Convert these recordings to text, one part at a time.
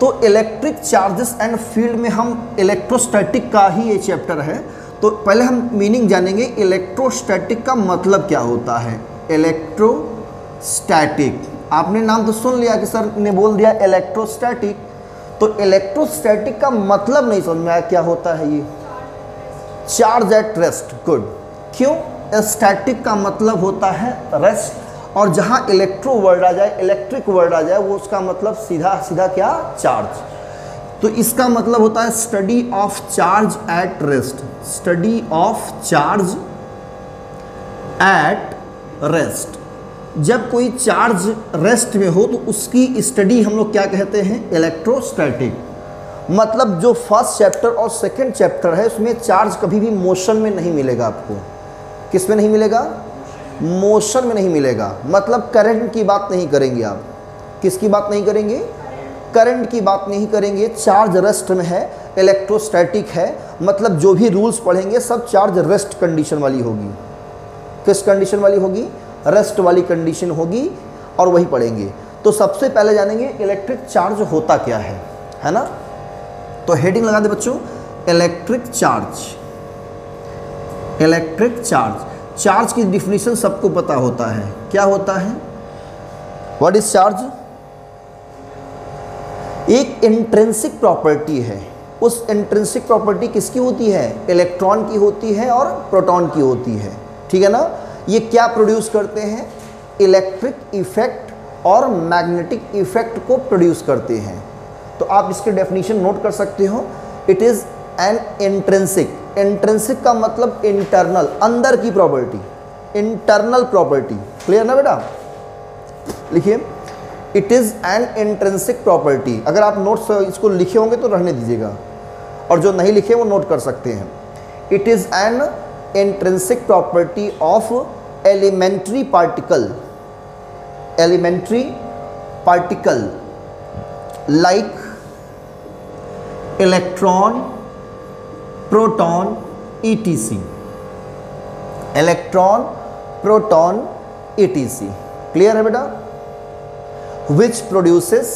तो electric charges and field में हम इलेक्ट्रोस्टैटिक का ही ये चैप्टर है। तो पहले हम मीनिंग जानेंगे इलेक्ट्रोस्टैटिक का मतलब क्या होता है। इलेक्ट्रोस्टैटिक, आपने नाम तो सुन लिया कि सर ने बोल दिया इलेक्ट्रोस्टैटिक, तो इलेक्ट्रोस्टैटिक का मतलब नहीं समझ में आया क्या होता है ये। Charge at rest, good. क्यों? स्टैटिक का मतलब होता है रेस्ट, और जहाँ इलेक्ट्रो वर्ड आ जाए, इलेक्ट्रिक वर्ड आ जाए, वो उसका मतलब सीधा सीधा क्या, चार्ज। तो इसका मतलब होता है study of charge at rest, study of charge at rest. जब कोई चार्ज रेस्ट में हो तो उसकी स्टडी हम लोग क्या कहते हैं, इलेक्ट्रोस्टैटिक। मतलब जो फर्स्ट चैप्टर और सेकंड चैप्टर है उसमें चार्ज कभी भी मोशन में नहीं मिलेगा आपको। किस में नहीं मिलेगा? मोशन में नहीं मिलेगा। मतलब करंट की बात नहीं करेंगे आप। किसकी बात नहीं करेंगे? करंट की बात नहीं करेंगे। चार्ज रेस्ट में है, इलेक्ट्रोस्टैटिक है, मतलब जो भी रूल्स पढ़ेंगे सब चार्ज रेस्ट कंडीशन वाली होगी। किस कंडीशन वाली होगी? रेस्ट वाली कंडीशन होगी, और वही पढ़ेंगे। तो सबसे पहले जानेंगे इलेक्ट्रिक चार्ज होता क्या है ना। तो हेडिंग लगा दे बच्चों, electric charge. Electric charge, charge की डिफिनीशन सबको पता होता है। क्या होता है? What is charge? एक इंट्रिंसिक प्रॉपर्टी है। उस इंट्रिंसिक प्रॉपर्टी किसकी होती है? इलेक्ट्रॉन की होती है और प्रोटॉन की होती है, ठीक है ना। ये क्या प्रोड्यूस करते हैं? इलेक्ट्रिक इफेक्ट और मैग्नेटिक इफेक्ट को प्रोड्यूस करते हैं। तो आप इसके डेफिनेशन नोट कर सकते हो। It is an intrinsic, intrinsic का मतलब इंटरनल, अंदर की प्रॉपर्टी, इंटरनल प्रॉपर्टी। क्लियर ना बेटा? लिखिए, it is an intrinsic property. अगर आप नोट्स इसको लिखे होंगे तो रहने दीजिएगा, और जो नहीं लिखे वो नोट कर सकते हैं। It is an intrinsic property of elementary particle, elementary particle like electron, proton, ETC, electron, proton, ETC। Clear है बेटा? which produces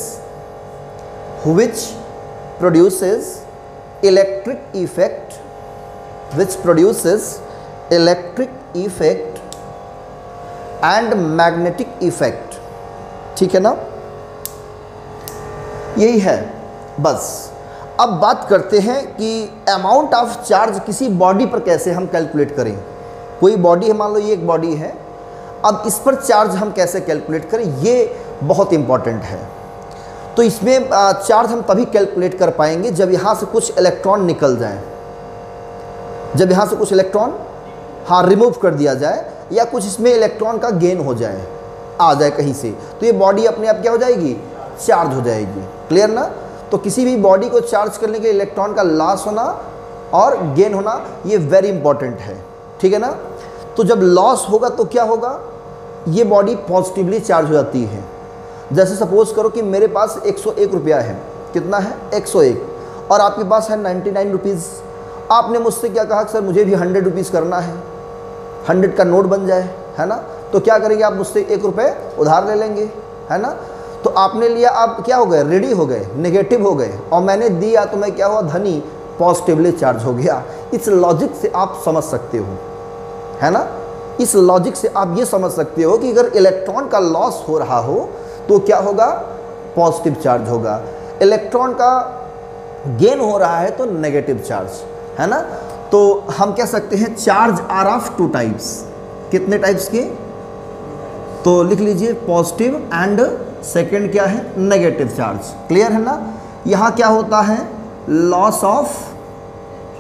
electric effect, which produces electric effect and magnetic effect। ठीक है ना, यही है बस। अब बात करते हैं कि अमाउंट ऑफ चार्ज किसी बॉडी पर कैसे हम कैलकुलेट करें। कोई बॉडी है, मान लो ये एक बॉडी है, अब इस पर चार्ज हम कैसे कैलकुलेट करें, ये बहुत इंपॉर्टेंट है। तो इसमें चार्ज हम तभी कैलकुलेट कर पाएंगे जब यहाँ से कुछ इलेक्ट्रॉन निकल जाए, जब यहाँ से कुछ इलेक्ट्रॉन रिमूव कर दिया जाए, या कुछ इसमें इलेक्ट्रॉन का गेन हो जाए, आ जाए कहीं से, तो ये बॉडी अपने आप क्या हो जाएगी, चार्ज हो जाएगी। क्लियर ना? तो किसी भी बॉडी को चार्ज करने के लिए इलेक्ट्रॉन का लॉस होना और गेन होना ये वेरी इंपॉर्टेंट है, ठीक है ना। तो जब लॉस होगा तो क्या होगा, ये बॉडी पॉजिटिवली चार्ज हो जाती है। जैसे सपोज करो कि मेरे पास 101 रुपया है, कितना है 101, और आपके पास है 99 रुपीज़। आपने मुझसे क्या कहा कि सर मुझे भी 100 रुपीज़ करना है, 100 का नोट बन जाए, है ना। तो क्या करेंगे आप, मुझसे 1 रुपये उधार ले लेंगे, है ना। तो आपने लिया, आप क्या हो गए, रेडी हो गए, नेगेटिव हो गए, और मैंने दिया तो मैं क्या हुआ, धनी, पॉजिटिवली चार्ज हो गया। इस लॉजिक से आप समझ सकते हो, है ना। इस लॉजिक से आप ये समझ सकते हो कि अगर इलेक्ट्रॉन का लॉस हो रहा हो तो क्या होगा, पॉजिटिव चार्ज होगा। इलेक्ट्रॉन का गेन हो रहा है तो नेगेटिव चार्ज, है ना। तो हम कह सकते हैं चार्ज आर ऑफ 2 टाइप्स। कितने टाइप्स के? तो लिख लीजिए, पॉजिटिव एंड सेकंड क्या है, नेगेटिव चार्ज। क्लियर है ना। यहाँ क्या होता है, लॉस ऑफ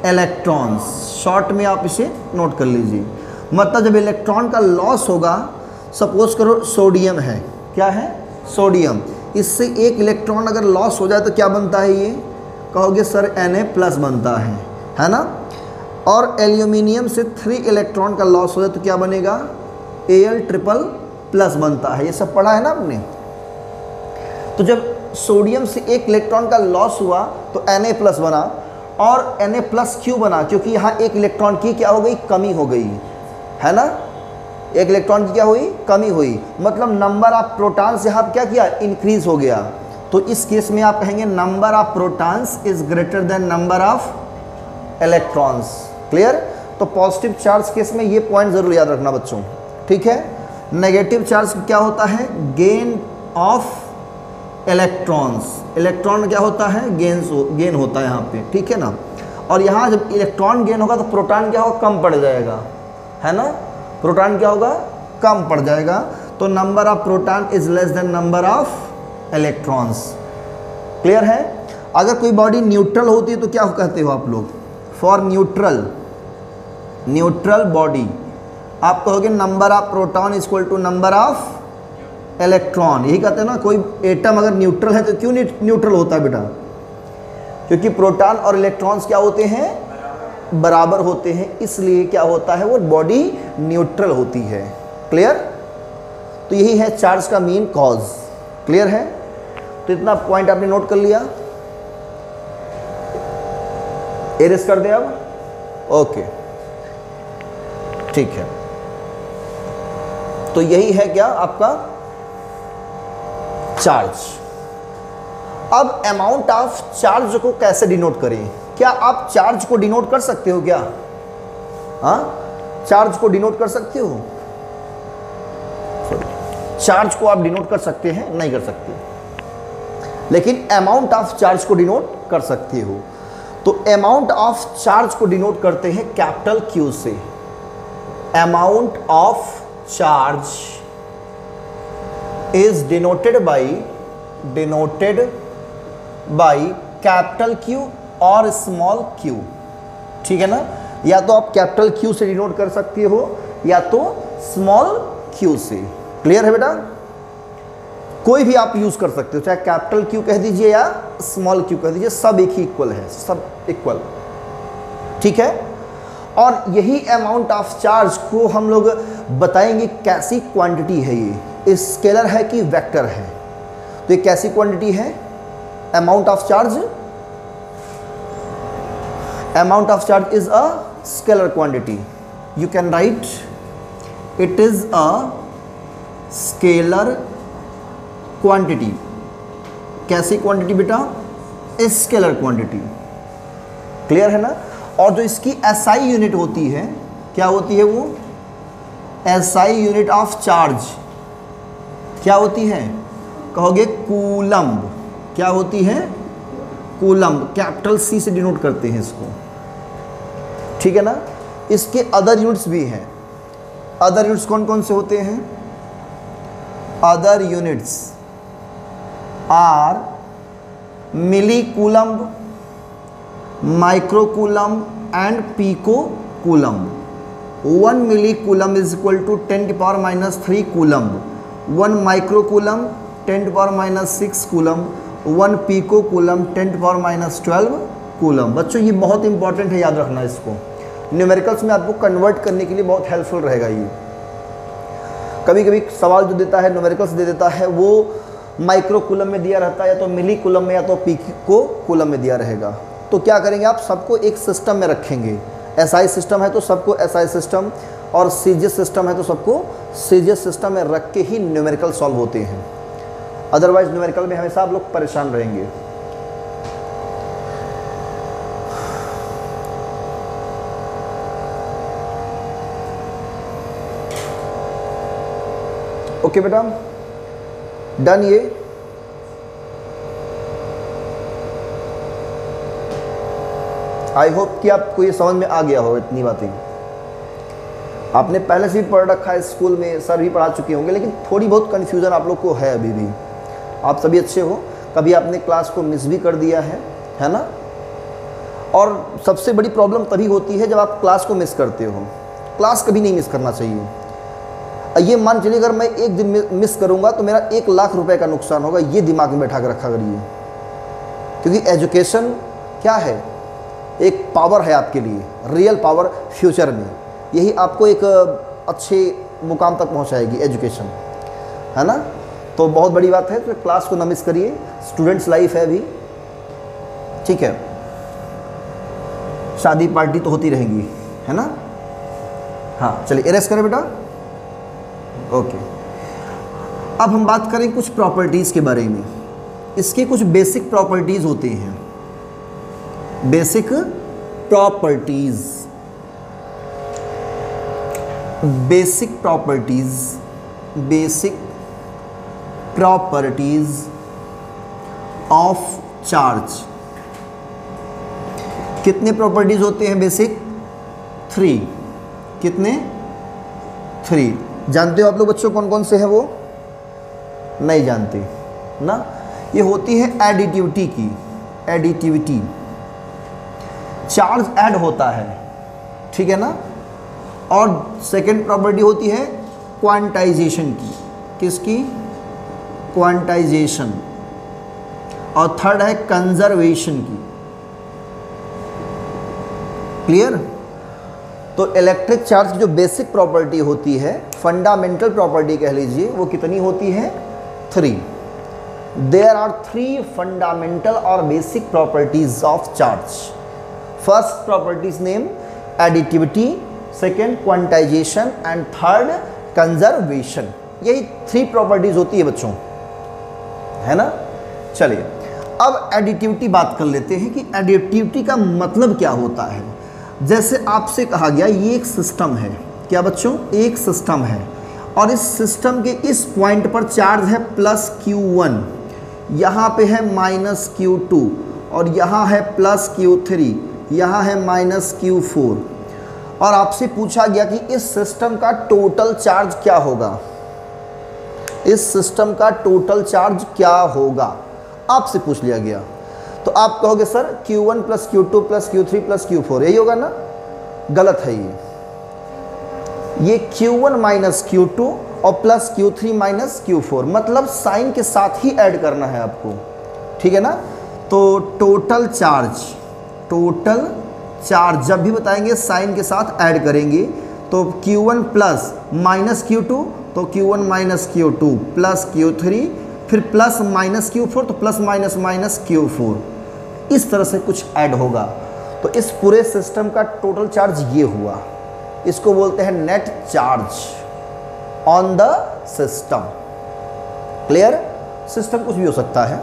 इलेक्ट्रॉन्स, शॉर्ट में आप इसे नोट कर लीजिए। मतलब जब इलेक्ट्रॉन का लॉस होगा, सपोज करो सोडियम है, क्या है, सोडियम, इससे एक इलेक्ट्रॉन अगर लॉस हो जाए तो क्या बनता है, ये कहोगे सर Na+ बनता है ना। और एल्यूमिनियम से 3 इलेक्ट्रॉन का लॉस हो जाए तो क्या बनेगा, Al++ बनता है। ये सब पढ़ा है ना आपने। तो जब सोडियम से 1 इलेक्ट्रॉन का लॉस हुआ तो Na+ बना, और Na+ क्यों बना, क्योंकि यहाँ 1 इलेक्ट्रॉन की क्या हो गई, कमी हो गई, है ना। 1 इलेक्ट्रॉन की क्या हुई, कमी हुई, मतलब नंबर ऑफ प्रोटॉन्स यहाँ क्या किया, इंक्रीज हो गया। तो इस केस में आप कहेंगे number of protons is greater than number of electrons. Clear? तो पॉजिटिव चार्ज केस में ये पॉइंट जरूर याद रखना बच्चों, ठीक है। नेगेटिव चार्ज क्या होता है? Gain of electrons. इलेक्ट्रॉन क्या होता है? गेन होता है यहाँ पे, ठीक है ना। और यहाँ जब इलेक्ट्रॉन गेन होगा तो प्रोटॉन क्या होगा? कम पड़ जाएगा, है ना। प्रोटॉन क्या होगा? कम पड़ जाएगा। तो number of proton is less than number of electrons. Clear है? अगर कोई बॉडी न्यूट्रल होती है तो क्या कहते हो आप लोग? फॉर न्यूट्रल बॉडी आप कहोगे number of proton is equal to number of electron. यही कहते हैं ना, कोई एटम अगर न्यूट्रल है तो क्यों न्यूट्रल होता है बेटा? क्योंकि प्रोटॉन और इलेक्ट्रॉन्स क्या होते हैं? बराबर होते हैं, इसलिए क्या होता है? वो बॉडी न्यूट्रल होती है। क्लियर? तो यही है चार्ज का मेन कॉज। क्लियर है? तो इतना पॉइंट आपने नोट कर लिया, एरेस कर दे अब। ओके, ठीक है। तो यही है क्या आपका चार्ज। अब अमाउंट ऑफ चार्ज को कैसे डिनोट करें? क्या आप चार्ज को डिनोट कर सकते हो क्या? हाँ, चार्ज को डिनोट कर सकते हो? चार्ज को आप डिनोट कर सकते हैं? नहीं कर सकते, लेकिन अमाउंट ऑफ चार्ज को डिनोट कर सकते हो। तो अमाउंट ऑफ चार्ज को डिनोट करते हैं कैपिटल क्यू से। Amount of charge is denoted by capital Q और स्मॉल क्यू, ठीक है ना। या तो आप कैपिटल क्यू से डिनोट कर सकते हो या तो स्मॉल क्यू से। क्लियर है बेटा? कोई भी आप यूज कर सकते हो, चाहे कैपिटल क्यू कह दीजिए या स्मॉल क्यू कह दीजिए, सब एक ही इक्वल है, सब इक्वल, ठीक है। और यही अमाउंट ऑफ चार्ज को हम लोग बताएंगे कैसी क्वांटिटी है ये, स्केलर है कि वेक्टर है। तो ये कैसी क्वांटिटी है? Amount of charge, amount of charge is a scalar quantity. You can write it is a scalar quantity. कैसी क्वांटिटी बेटा? Scalar quantity. क्लियर है ना। और जो इसकी SI यूनिट होती है, क्या होती है वो? SI यूनिट ऑफ चार्ज क्या होती है? कहोगे कूलम्ब। क्या होती है? कूलम्ब। कैपिटल C से डिनोट करते हैं इसको, ठीक है ना। इसके अदर यूनिट्स भी हैं। अदर यूनिट्स कौन कौन से होते हैं? Other units are milli coulomb, micro coulomb and pico coulomb. 1 milli coulomb is equal to 10⁻³ coulomb, 1 micro coulomb 10⁻6 coulomb, 1 pico coulomb 10⁻12 coulomb. बच्चों ये बहुत इंपॉर्टेंट है, याद रखना इसको। न्यूमेरिकल्स में आपको कन्वर्ट करने के लिए बहुत हेल्पफुल रहेगा ये। कभी कभी सवाल जो देता है न्यूमेरिकल्स दे देता है वो माइक्रो कूलम में दिया रहता है, या तो मिली कूलम में या तो पीको कूलम में दिया रहेगा। तो क्या करेंगे आप? सबको एक सिस्टम में रखेंगे। SI सिस्टम है तो सबको SI सिस्टम, और CGS सिस्टम है तो सबको CGS सिस्टम में रख के ही न्यूमेरिकल सॉल्व होते हैं। अदरवाइज न्यूमेरिकल में हमेशा आप लोग परेशान रहेंगे। ओके बेटा, डन। ये आई होप कि आपको ये समझ में आ गया हो। इतनी बातें आपने पहले से भी पढ़ रखा है, स्कूल में सर भी पढ़ा चुके होंगे, लेकिन थोड़ी बहुत कन्फ्यूज़न आप लोग को है अभी भी। आप सभी अच्छे हो, कभी आपने क्लास को मिस भी कर दिया है ना। और सबसे बड़ी प्रॉब्लम तभी होती है जब आप क्लास को मिस करते हो। क्लास कभी नहीं मिस करना चाहिए। ये मान चलिए अगर मैं एक दिन मिस करूंगा तो मेरा 1 लाख रुपए का नुकसान होगा, ये दिमाग में बैठा कर रखा करिए। क्योंकि एजुकेशन क्या है? एक पावर है आपके लिए, रियल पावर फ्यूचर में। यही आपको एक अच्छे मुकाम तक पहुंचाएगी, एजुकेशन, है ना। तो बहुत बड़ी बात है, तो क्लास को ना मिस करिए। स्टूडेंट्स लाइफ है अभी, ठीक है। शादी पार्टी तो होती रहेंगी, है ना। हाँ चलिए, एरेस करें बेटा। ओके, अब हम बात करें कुछ प्रॉपर्टीज़ के बारे में। इसकी कुछ बेसिक प्रॉपर्टीज होती हैं, basic properties, basic properties, basic properties of charge. कितने प्रॉपर्टीज होते हैं बेसिक? 3। कितने? 3। जानते हो आप लोग बच्चों कौन कौन से हैं वो? नहीं जानते ना। ये होती है एडिटिविटी की, एडिटिविटी, चार्ज ऐड होता है, ठीक है ना। और सेकंड प्रॉपर्टी होती है क्वांटाइजेशन की, किसकी? क्वांटाइजेशन। और थर्ड है कंजर्वेशन की। क्लियर? तो इलेक्ट्रिक चार्ज की जो बेसिक प्रॉपर्टी होती है, फंडामेंटल प्रॉपर्टी कह लीजिए, वो कितनी होती है? 3। देयर आर 3 फंडामेंटल और basic properties of charge. First properties name additivity, second quantization and third conservation. यही 3 प्रॉपर्टीज होती है बच्चों, है ना। चलिए अब एडिटिविटी बात कर लेते हैं कि एडिटिविटी का मतलब क्या होता है। जैसे आपसे कहा गया ये एक सिस्टम है, क्या बच्चों? एक सिस्टम है और इस सिस्टम के इस पॉइंट पर चार्ज है +Q1, यहाँ पे है -Q2 और यहाँ है +Q3, यहाँ है -Q4। और आपसे पूछा गया कि इस सिस्टम का टोटल चार्ज क्या होगा, इस सिस्टम का टोटल चार्ज क्या होगा, आपसे पूछ लिया गया। तो आप कहोगे sir Q1 + Q2 + Q3 + Q4, यही होगा ना। गलत है ये Q1 - Q2 और +Q3 - Q4, मतलब साइन के साथ ही ऐड करना है आपको, ठीक है ना। तो टोटल चार्ज, टोटल चार्ज जब भी बताएंगे साइन के साथ ऐड करेंगे। तो Q1 + -Q2 तो Q1 - Q2 +Q3, फिर +-Q4 तो +-Q4, इस तरह से कुछ ऐड होगा। तो इस पूरे सिस्टम का टोटल चार्ज ये हुआ, इसको बोलते हैं net charge on the system. Clear? System कुछ भी हो सकता है,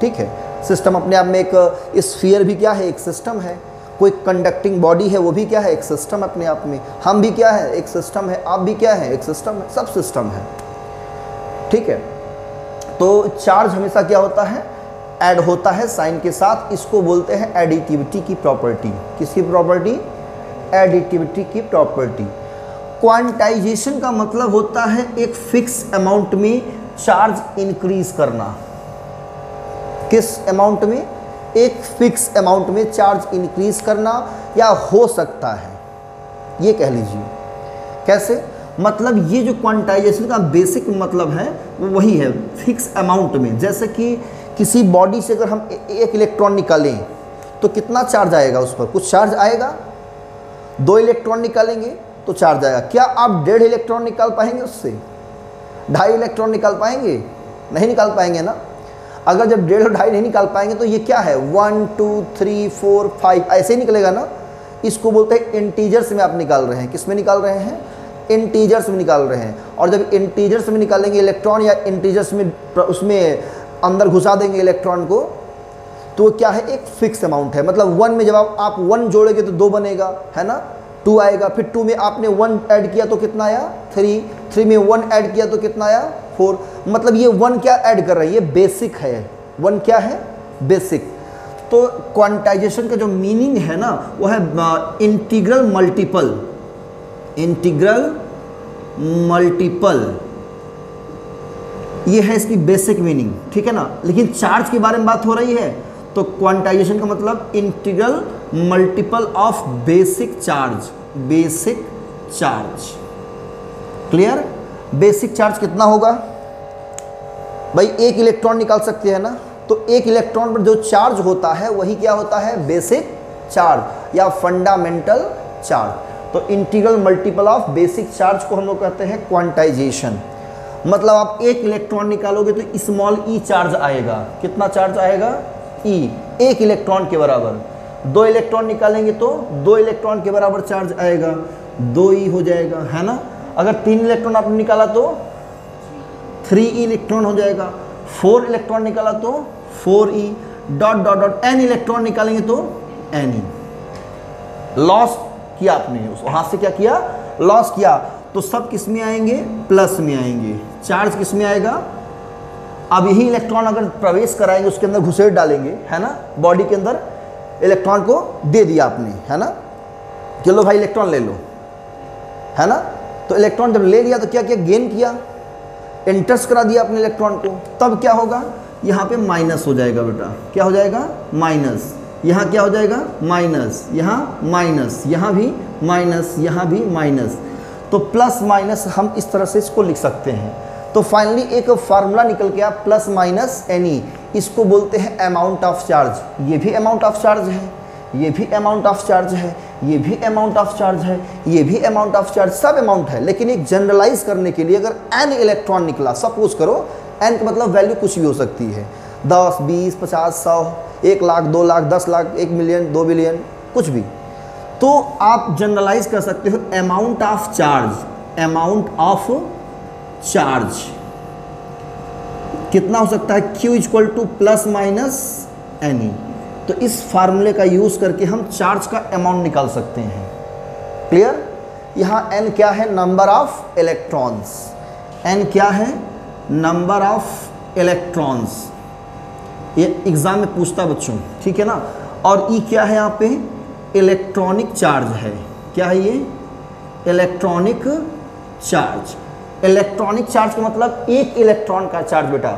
ठीक है। सिस्टम अपने आप में एक स्फीयर भी क्या है? एक सिस्टम है। कोई कंडक्टिंग बॉडी है, वो भी क्या है? एक सिस्टम अपने आप में। हम भी क्या है? एक सिस्टम है। आप भी क्या है? एक सिस्टम है। सब सिस्टम है, ठीक है। तो चार्ज हमेशा क्या होता है? ऐड होता है साइन के साथ। इसको बोलते हैं एडिटिविटी की प्रॉपर्टी। किसकी प्रॉपर्टी? एडिटिविटी की प्रॉपर्टी। क्वांटाइजेशन का मतलब होता है एक फिक्स अमाउंट में चार्ज इंक्रीज करना। किस अमाउंट में? एक फिक्स अमाउंट में चार्ज इंक्रीज करना, या हो सकता है ये कह लीजिए। कैसे? मतलब ये जो क्वांटाइजेशन का बेसिक मतलब है वो वही है, फिक्स अमाउंट में। जैसे कि किसी बॉडी से अगर हम एक इलेक्ट्रॉन निकालें तो कितना चार्ज आएगा उस पर? कुछ चार्ज आएगा। 2 इलेक्ट्रॉन निकालेंगे तो चार्ज आएगा। क्या आप 1.5 इलेक्ट्रॉन निकाल पाएंगे उससे? 2.5 इलेक्ट्रॉन निकाल पाएंगे? नहीं निकाल पाएंगे ना। अगर जब 1.5 और 2.5 नहीं निकाल पाएंगे तो ये क्या है? 1 2 3 4 5 ऐसे ही निकलेगा ना। इसको बोलते हैं इंटीजर्स में आप निकाल रहे हैं। किस में निकाल रहे हैं? इंटीजर्स में निकाल रहे हैं। और जब इंटीजर्स में निकालेंगे इलेक्ट्रॉन, या इंटीजर्स में उसमें अंदर घुसा देंगे इलेक्ट्रॉन को, तो क्या है? एक फिक्स अमाउंट है। मतलब 1 में जब आप 1 जोड़ेंगे तो 2 बनेगा, है ना। 2 आएगा, फिर 2 में आपने 1 ऐड किया तो कितना आया? 3 में 1 ऐड किया तो कितना आया? 4। मतलब ये 1 क्या ऐड कर रहा है? ये बेसिक है। 1 क्या है? बेसिक। तो क्वांटाइजेशन का जो मीनिंग है ना वो है इंटीग्रल मल्टीपल, इंटीग्रल मल्टीपल, ये है इसकी बेसिक मीनिंग, ठीक है ना। लेकिन चार्ज के बारे में बात हो रही है तो क्वांटाइजेशन का मतलब integral multiple of basic charge, basic charge. Clear? Basic charge कितना होगा भाई? 1 इलेक्ट्रॉन निकाल सकते हैं ना, तो 1 इलेक्ट्रॉन पर जो चार्ज होता है वही क्या होता है? बेसिक चार्ज या फंडामेंटल चार्ज। तो integral multiple of basic charge को हम लोग कहते हैं क्वांटाइजेशन। मतलब आप 1 इलेक्ट्रॉन निकालोगे तो स्मॉल ई चार्ज आएगा। कितना चार्ज आएगा? ई, 1 इलेक्ट्रॉन के बराबर। 2 इलेक्ट्रॉन निकालेंगे तो 2 इलेक्ट्रॉन के बराबर चार्ज आएगा, 2 ई हो जाएगा, है ना। अगर 3 इलेक्ट्रॉन आपने निकाला तो 3 इलेक्ट्रॉन हो जाएगा। 4 इलेक्ट्रॉन निकाला तो 4e, dot dot dot n electron निकालेंगे तो ne। लॉस किया आपने, उस हाथ से क्या किया, लॉस किया, तो सब किस में आएंगे, प्लस में आएंगे। चार्ज किस में आएगा, अब यही इलेक्ट्रॉन अगर प्रवेश कराएंगे, उसके अंदर घुसेड़ डालेंगे, है ना, बॉडी के अंदर इलेक्ट्रॉन को दे दिया आपने, है ना, चलो भाई इलेक्ट्रॉन ले लो, है ना। तो इलेक्ट्रॉन जब ले लिया तो क्या किया, गेन किया, इंटर्स करा दिया अपने इलेक्ट्रॉन को, तब क्या होगा, यहाँ पे माइनस हो जाएगा बेटा, क्या हो जाएगा, माइनस, यहाँ क्या हो जाएगा, माइनस, यहाँ माइनस, यहाँ भी माइनस, यहाँ भी माइनस, तो प्लस माइनस हम इस तरह से इसको लिख सकते हैं। तो फाइनली एक फार्मूला निकल गया प्लस माइनस Ne, इसको बोलते हैं अमाउंट ऑफ चार्ज। ये भी अमाउंट ऑफ चार्ज है, ये भी अमाउंट ऑफ चार्ज है, ये भी अमाउंट ऑफ चार्ज है, ये भी अमाउंट ऑफ चार्ज, सब अमाउंट है। लेकिन एक जनरलाइज करने के लिए अगर n इलेक्ट्रॉन निकला, सपोज करो n का मतलब वैल्यू कुछ भी हो सकती है, 10, 20, 50, 100, 1 लाख, 2 लाख, 10 लाख, 1 मिलियन, 2 बिलियन, कुछ भी, तो आप जनरलाइज कर सकते हो amount of charge. Amount of charge कितना हो सकता है, Q equal two plus minus Ne। तो इस फार्मूले का यूज करके हम चार्ज का अमाउंट निकाल सकते हैं। क्लियर। यहाँ n क्या है, नंबर ऑफ इलेक्ट्रॉन्स, n क्या है, नंबर ऑफ इलेक्ट्रॉन्स, ये एग्जाम में पूछता बच्चों, ठीक है ना। और E क्या है, यहाँ पे इलेक्ट्रॉनिक चार्ज है, क्या है ये, इलेक्ट्रॉनिक चार्ज। इलेक्ट्रॉनिक चार्ज का मतलब एक इलेक्ट्रॉन का चार्ज बेटा,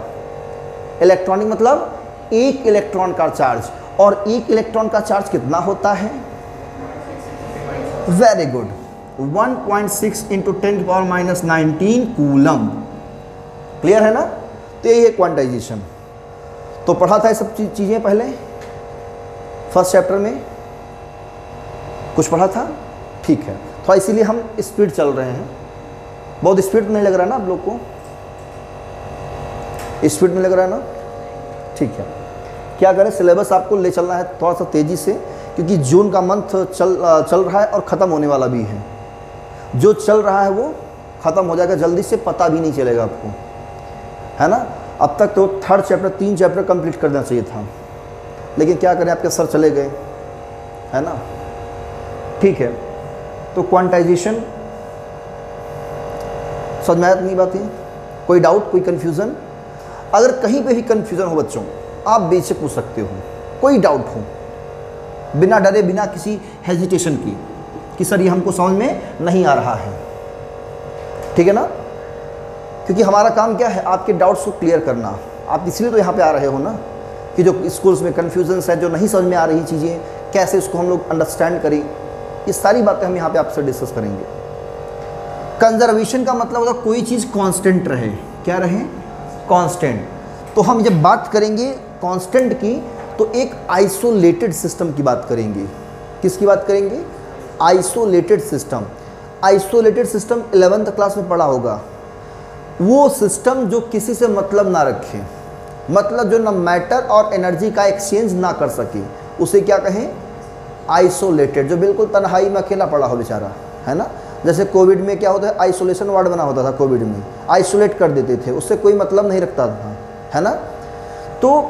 इलेक्ट्रॉनिक मतलब एक इलेक्ट्रॉन का चार्ज, और एक इलेक्ट्रॉन का चार्ज कितना होता है, very good, 1.6 into 10⁻⁻19 coulomb. Clear है ना। तो यही है क्वांटाइजेशन। तो पढ़ा था ये सब चीज़ें पहले फर्स्ट चैप्टर में, कुछ पढ़ा था, ठीक है। तो इसीलिए हम स्पीड चल रहे हैं, बहुत स्पीड नहीं लग रहा है ना आप लोग को, स्पीड में लग रहा है ना, ठीक है। क्या करें, सिलेबस आपको ले चलना है थोड़ा सा तेज़ी से, क्योंकि जून का मंथ चल रहा है और ख़त्म होने वाला भी है। जो चल रहा है वो ख़त्म हो जाएगा जल्दी से, पता भी नहीं चलेगा आपको, है ना। अब तक तो 3rd चैप्टर 3 चैप्टर कंप्लीट कर देना चाहिए था, लेकिन क्या करें, आपके सर चले गए, है ना, ठीक है। तो क्वांटाइजेशन समझ में आया नहीं बात है, कोई डाउट, कोई कन्फ्यूज़न, अगर कहीं पे भी कन्फ्यूज़न हो बच्चों, आप बेशक पूछ सकते हो, कोई डाउट हो, बिना डरे, बिना किसी हेजिटेशन की कि सर ये हमको समझ में नहीं आ रहा है, ठीक है ना। क्योंकि हमारा काम क्या है, आपके डाउट्स को क्लियर करना। आप इसलिए तो यहाँ पे आ रहे हो ना, कि जो स्कूल्स में कन्फ्यूजन्स है, जो नहीं समझ में आ रही चीज़ें, कैसे उसको हम लोग अंडरस्टैंड करें, ये सारी बातें हम यहाँ पे आपसे डिस्कस करेंगे। कंजर्वेशन का मतलब होता है कोई चीज़ कांस्टेंट रहे, क्या रहे, कांस्टेंट। तो हम जब बात करेंगे कांस्टेंट की, तो एक आइसोलेटेड सिस्टम की बात करेंगे। किसकी बात करेंगे, isolated system. Isolated system 11th class में पढ़ा होगा, वो सिस्टम जो किसी से मतलब ना रखे, मतलब जो ना मैटर और एनर्जी का एक्सचेंज ना कर सके, उसे क्या कहें, आइसोलेटेड। जो बिल्कुल तन्हाई में अकेला पड़ा हो बेचारा, है ना। जैसे कोविड में क्या होता है, आइसोलेशन वार्ड बना होता था, कोविड में आइसोलेट कर देते थे, उससे कोई मतलब नहीं रखता था, है ना। तो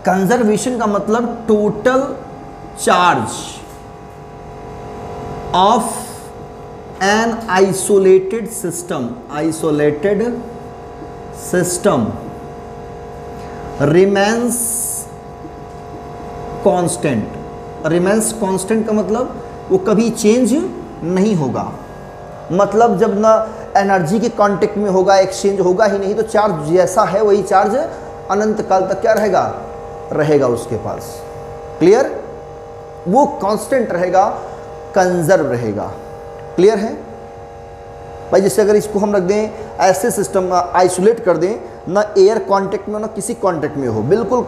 कंजर्वेशन का मतलब total charge of an isolated system remains constant। remains constant का मतलब वो कभी चेंज नहीं होगा, मतलब जब ना एनर्जी के कांटेक्ट में होगा, एक्सचेंज होगा ही नहीं, तो चार्ज जैसा है वही चार्ज अनंत काल तक क्या रहेगा उसके पास। क्लियर, वो कांस्टेंट रहेगा, कंजर्व रहेगा। क्लियर है भाई। जैसे अगर इसको हम रख दें ऐसे सिस्टम, आइसोलेट कर दें, ना एयर कांटेक्ट में ना किसी कांटेक्ट में हो, बिल्कुल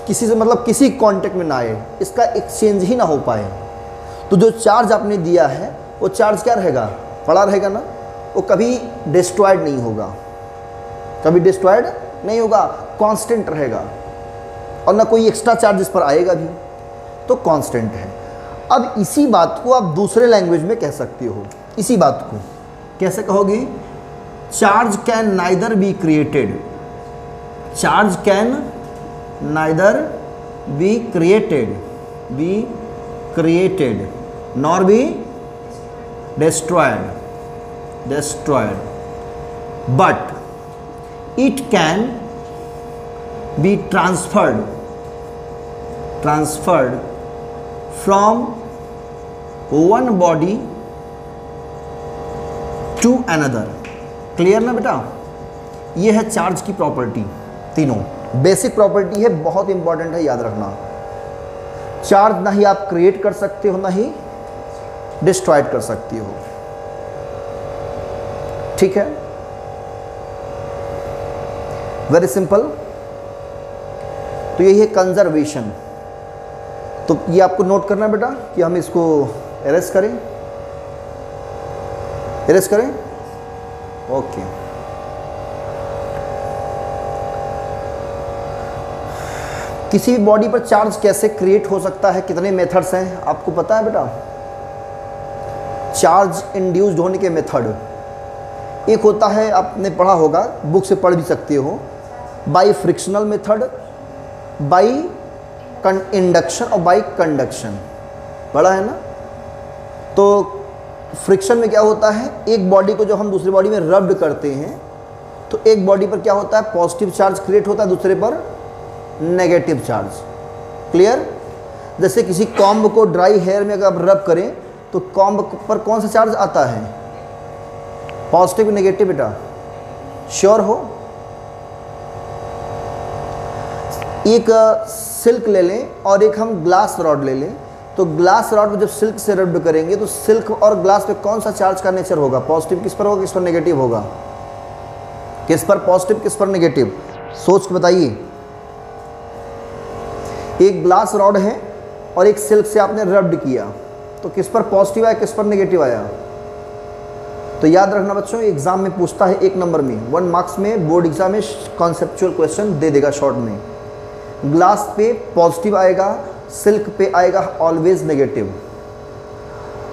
किसी से मतलब किसी कांटेक्ट में ना आए, इसका एक्सचेंज ही ना हो पाए, तो जो चार्ज आपने दिया है वो चार्ज क्या रहेगा, पड़ा रहेगा ना, वो कभी डिस्ट्रॉयड नहीं होगा, कभी डिस्ट्रॉयड नहीं होगा, कांस्टेंट रहेगा, और ना कोई एक्स्ट्रा चार्ज इस पर आएगा भी, तो कांस्टेंट है। अब इसी बात को आप दूसरे लैंग्वेज में कह सकते हो। इसी बात को कैसे कहोगे, charge can neither be created charge can neither be created nor be destroyed but it can be transferred from one body to another। Clear ना बेटा? ये है चार्ज की प्रॉपर्टी, तीनों बेसिक प्रॉपर्टी है, बहुत इंपॉर्टेंट है, याद रखना। चार्ज ना ही आप क्रिएट कर सकते हो ना ही डिस्ट्रॉयड कर सकती हो, ठीक है? Very simple. तो यही है कंजर्वेशन। तो ये आपको नोट करना है बेटा कि हम इसको एरेस्ट करें। ओके। किसी भी बॉडी पर चार्ज कैसे क्रिएट हो सकता है, कितने मेथड्स हैं आपको पता है बेटा? चार्ज इंड्यूस्ड होने के मेथड एक होता है, आपने पढ़ा होगा, बुक से पढ़ भी सकते हो, bye frictional method, by induction और बाय कंडक्शन। पढ़ा है ना? तो फ्रिक्शन में क्या होता है, एक बॉडी को जब हम दूसरी बॉडी में रब्ड करते हैं तो एक बॉडी पर क्या होता है, पॉजिटिव चार्ज क्रिएट होता है, दूसरे पर नेगेटिव चार्ज। क्लियर? जैसे किसी कॉम्ब को ड्राई हेयर में अगर आप रब करें तो कॉम्ब पर कौन सा चार्ज आता है, पॉजिटिव नेगेटिव बेटा? श्योर हो? एक सिल्क ले लें और एक हम ग्लास रॉड ले लें, तो ग्लास रॉड को जब सिल्क से रब करेंगे तो सिल्क और ग्लास पे कौन सा चार्ज का नेचर होगा, पॉजिटिव किस पर होगा, किस पर नेगेटिव होगा? किस पर पॉजिटिव, किस पर नेगेटिव? सोच के बताइए। एक ग्लास रॉड है और एक सिल्क से आपने रब्ड किया तो किस पर पॉजिटिव आया, किस पर नेगेटिव आया? तो याद रखना बच्चों, एग्जाम में पूछता है 1 नंबर में, 1 मार्क्स में, बोर्ड एग्जाम में कॉन्सेप्चुअल क्वेश्चन दे देगा शॉर्ट में। ग्लास पे पॉजिटिव आएगा, सिल्क पे आएगा ऑलवेज नेगेटिव।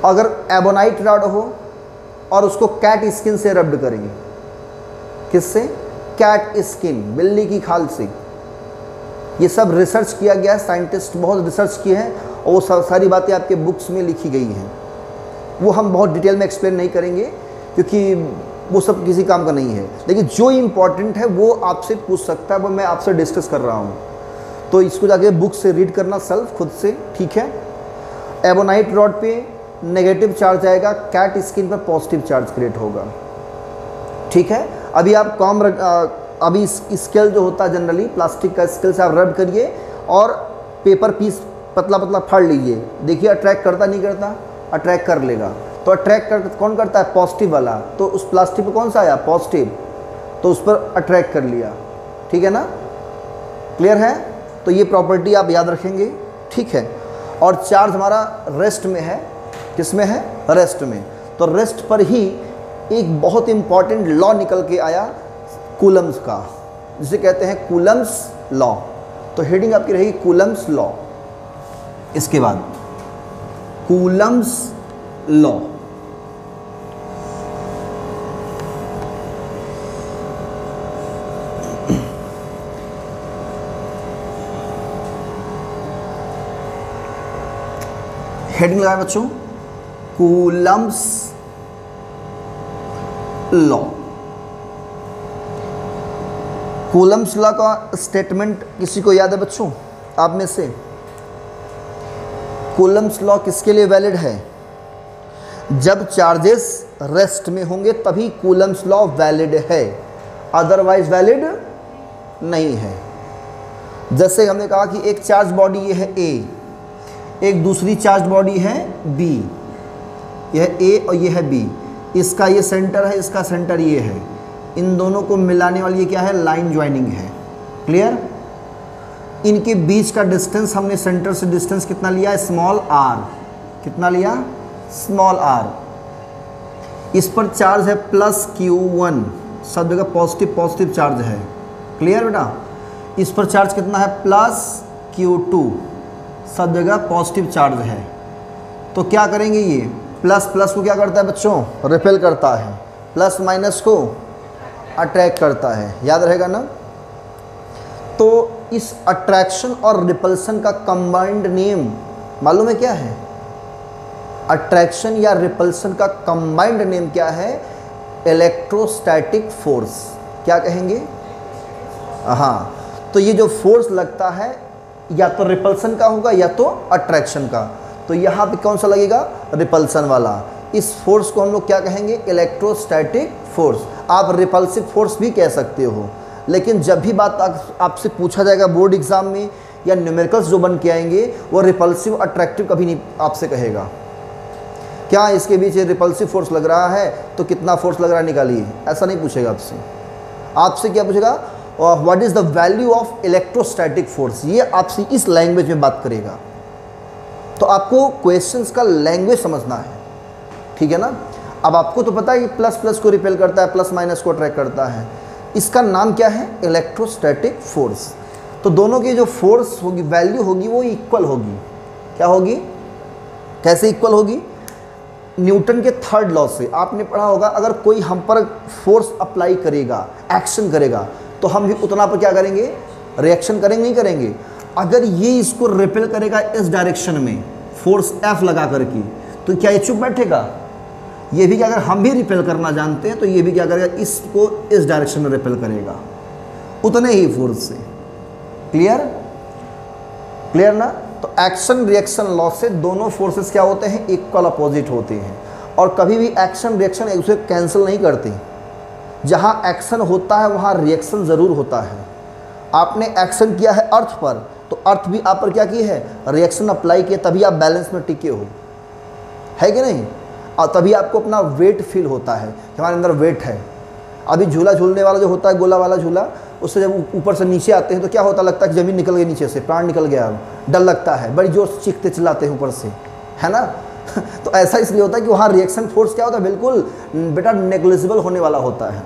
अगर एबोनाइट रॉड हो और उसको कैट स्किन से रब्ड करेंगे, किससे? कैट स्किन, बिल्ली की खाल से। ये सब रिसर्च किया गया है, साइंटिस्ट बहुत रिसर्च किए हैं और वो सारी बातें आपके बुक्स में लिखी गई हैं। वो हम बहुत डिटेल में एक्सप्लेन नहीं करेंगे क्योंकि वो सब किसी काम का नहीं है, लेकिन जो इम्पॉर्टेंट है वो आपसे पूछ सकता है, वो मैं आपसे डिस्कस कर रहा हूँ। तो इसको जाके बुक से रीड करना सेल्फ खुद से, ठीक है? एबोनाइट रॉड पे नेगेटिव चार्ज आएगा, कैट स्किन पर पॉजिटिव चार्ज क्रिएट होगा, ठीक है? अभी आप अभी स्केल जो होता है जनरली प्लास्टिक का स्केल से आप रब करिए और पेपर पीस पतला पतला फाड़ लीजिए, देखिए अट्रैक्ट करता नहीं करता? अट्रैक्ट कर लेगा। तो अट्रैक्ट कौन करता है? पॉजिटिव वाला। तो उस प्लास्टिक पे कौन सा आया? पॉजिटिव, तो उस पर अट्रैक्ट कर लिया, ठीक है ना? क्लियर है? तो ये प्रॉपर्टी आप याद रखेंगे, ठीक है? और चार्ज हमारा रेस्ट में है, किस में है? रेस्ट में। तो रेस्ट पर ही एक बहुत इंपॉर्टेंट लॉ निकल के आया कूलम्स का, जिसे कहते हैं कूलम्स लॉ। तो हेडिंग आपकी रहेगी कूलम्स लॉ। इसके बाद कूलम्स लॉ, हेडिंग लगाए बच्चों, कूलम्स लॉ। कूलम्स लॉ का स्टेटमेंट किसी को याद है बच्चों आप में से? कूलम्स लॉ किसके लिए वैलिड है? जब चार्जेस रेस्ट में होंगे तभी कूलम्स लॉ वैलिड है, अदरवाइज वैलिड नहीं है। जैसे हमने कहा कि एक चार्ज बॉडी ये है ए, एक दूसरी चार्ज बॉडी है बी, यह ए और ये है बी, इसका ये सेंटर है, इसका सेंटर ये है, इन दोनों को मिलाने वाली ये क्या है? लाइन ज्वाइनिंग है। क्लियर? इनके बीच का डिस्टेंस हमने सेंटर से डिस्टेंस कितना लिया? Small r. कितना लिया? Small r. इस पर चार्ज है +Q1, सब जगह पॉजिटिव चार्ज है। क्लियर बेटा? इस पर चार्ज कितना है? +Q2, सब जगह पॉजिटिव चार्ज है। तो क्या करेंगे? ये प्लस प्लस को क्या करता है बच्चों? रिपेल करता है, प्लस माइनस को अट्रैक्ट करता है। याद रहेगा ना? तो इस अट्रैक्शन और रिपल्सन का कंबाइंड नेम मालूम है क्या है? अट्रैक्शन या रिपल्सन का कंबाइंड नेम क्या है? Electrostatic force. क्या कहेंगे? हाँ, तो ये जो फोर्स लगता है या तो रिपल्सन का होगा या तो अट्रैक्शन का, तो यहाँ पे कौन सा लगेगा? रिपल्सन वाला। इस फोर्स को हम लोग क्या कहेंगे? Electrostatic force. आप रिपल्सिव फोर्स भी कह सकते हो, लेकिन जब भी बात आपसे पूछा जाएगा बोर्ड एग्जाम में या न्यूमेरिकल्स जो बन के आएंगे, वो रिपल्सिव अट्रैक्टिव कभी नहीं आपसे कहेगा। क्या इसके बीच रिपल्सिव फोर्स लग रहा है तो कितना फोर्स लग रहा है निकालिए, ऐसा नहीं पूछेगा आपसे। आपसे क्या पूछेगा? What is the value of electrostatic force, ये आपसे इस लैंग्वेज में बात करेगा। तो आपको क्वेश्चंस का लैंग्वेज समझना है, ठीक है ना। अब आपको तो पता है कि प्लस प्लस को रिपेल करता है, प्लस माइनस को अट्रैक्ट करता है, इसका नाम क्या है? Electrostatic force. तो दोनों की जो फोर्स होगी, वैल्यू होगी, वो इक्वल होगी। क्या होगी? कैसे इक्वल होगी? न्यूटन के थर्ड लॉ से आपने पढ़ा होगा, अगर कोई हम पर फोर्स अप्लाई करेगा, एक्शन करेगा, तो हम भी उतना पर क्या करेंगे? रिएक्शन करेंगे, नहीं करेंगे? अगर ये इसको रिपेल करेगा इस डायरेक्शन में फोर्स F लगा करके, तो क्या ये चुप बैठेगा? ये भी क्या, अगर हम भी रिपेल करना जानते हैं तो ये भी क्या करेगा? इसको इस डायरेक्शन में रिपेल करेगा, उतने ही फोर्स से। क्लियर? क्लियर ना? तो एक्शन रिएक्शन लॉ से दोनों फोर्सेस क्या होते हैं? इक्वल अपोजिट होते हैं, और कभी भी एक्शन रिएक्शन एक दूसरे कैंसिल नहीं करते। जहाँ एक्शन होता है वहाँ रिएक्शन ज़रूर होता है। आपने एक्शन किया है अर्थ पर, तो अर्थ भी आप पर क्या की है? रिएक्शन अप्लाई किया, तभी आप बैलेंस में टिके हो, है कि नहीं? और तभी आपको अपना वेट फील होता है कि हमारे अंदर वेट है। अभी झूला झूलने वाला जो होता है, गोला वाला झूला, उससे जब ऊपर से नीचे आते हैं तो क्या होता, लगता है कि ज़मीन निकल गई नीचे से, प्राण निकल गया, डर लगता है, बड़ी जोर से चीखते चिल्लाते हैं ऊपर से, है ना। तो ऐसा इसलिए होता है कि वहाँ रिएक्शन फोर्स क्या होता है? बिल्कुल बेटा नेग्लिजिबल होने वाला होता है।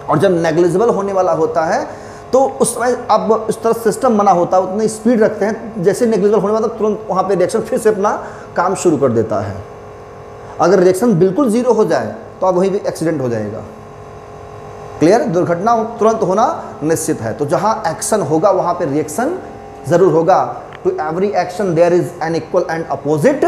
और जब नेग्लिजिबल होने वाला होता है तो उस समय अब इस तरह सिस्टम बना होता है, उतनी स्पीड रखते हैं, जैसे नेग्लिजिबल होने वाला तुरंत वहाँ पे रिएक्शन फिर से अपना काम शुरू कर देता है। अगर रिएक्शन बिल्कुल ज़ीरो हो जाए तो अब वहीं भी एक्सीडेंट हो जाएगा। क्लियर? दुर्घटना तुरंत होना निश्चित है। तो जहाँ एक्शन होगा वहाँ पे रिएक्शन ज़रूर होगा। To every action there is an equal and opposite